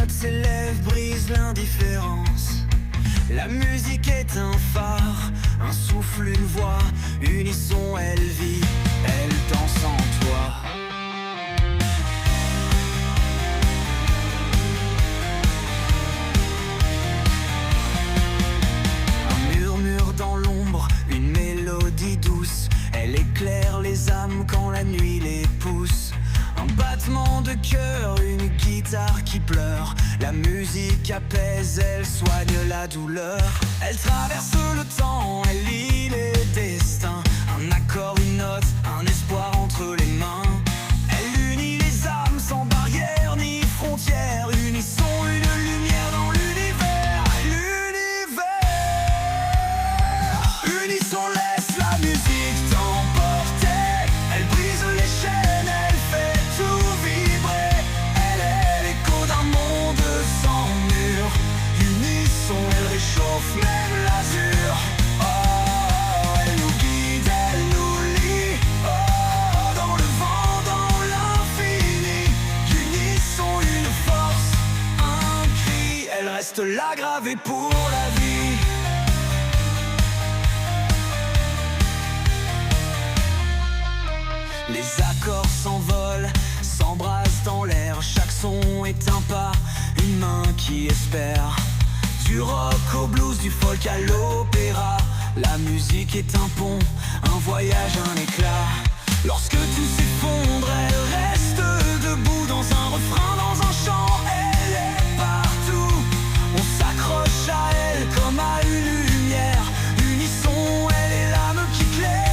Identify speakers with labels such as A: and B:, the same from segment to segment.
A: notes s'élèvent, brisent l'indifférence. La musique est un phare, un souffle, une voix, unisson, elle vit, elle danse en toi. Un murmure dans l'ombre, une mélodie douce, elle éclaire les âmes quand la nuit les pousse. Un battement de cœur, une guitare qui pleure. La musique apaise, elle soigne la douleur. Elle traverse le temps, elle lit les destins. Un accord, une note, un espoir entre les mains. Elle unit les âmes sans barrière ni frontières. Unisson, une lumière dans l'univers. Unisson, laisse la musique t'emporter. Elle brise les chaînes, elle fait tout vibrer. Elle est l'écho d'un monde sans mur. Unisson, elle réchauffe même l'azur. Oh, elle nous guide, elle nous lie. Oh, dans le vent, dans l'infini. Unisson, une force, un cri. Elle reste là gravée pour la vie. Les accords s'envolent, s'embrassent dans l'air. Chaque son est un pas, une main qui espère. Du rock au blues, du folk à l'opéra. La musique est un pont, un voyage, un éclat. Lorsque tout s'effondre, elle reste debout dans un refrain, dans un chant. Elle est partout, on s'accroche à elle comme à une lumière. Unisson, elle est l'âme qui claire.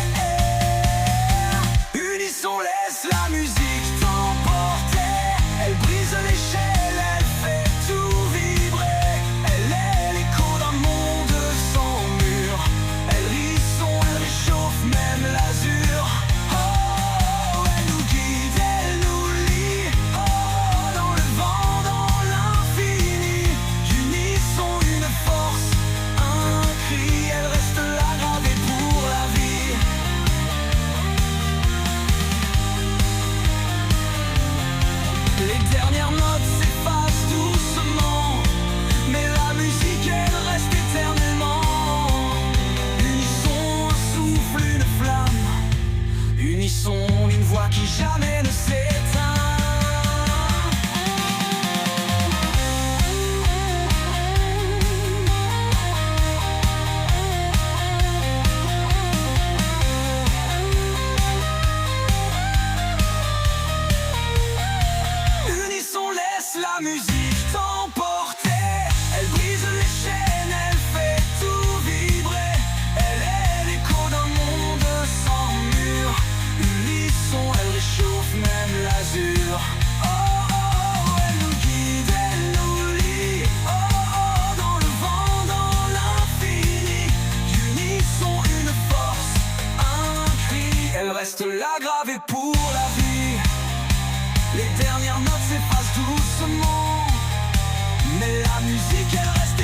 A: Unisson, laisse la musique t'emporter. Elle brise les chaînes, elle fait tout vibrer. Elle est l'écho d'un monde sans mur. Elle rit son, elle réchauffe même l'azur. Oh, elle nous guide, elle nous lie. Oh, dans le vent, dans l'infini. Unisson, une force, un cri. Elle reste là gravée pour la vie. Les dernières notes s'effacent doucement, mais la musique elle reste éternellement. Unisson, un souffle, une flamme. Unisson, une voix qui jamais ne s'éteint. Unisson, laisse la musique t'emporter. Elle brise les chaînes, elle fait tout vibrer. Elle est l'écho d'un monde sans mur. Unisson, elle réchauffe même l'azur. Oh, oh, elle nous guide, elle nous lie. Oh, oh, dans le vent, dans l'infini. Unisson, une force, un cri. Elle reste là gravée pour la vie. Les dernières notes s'effacent doucement, mais la musique elle reste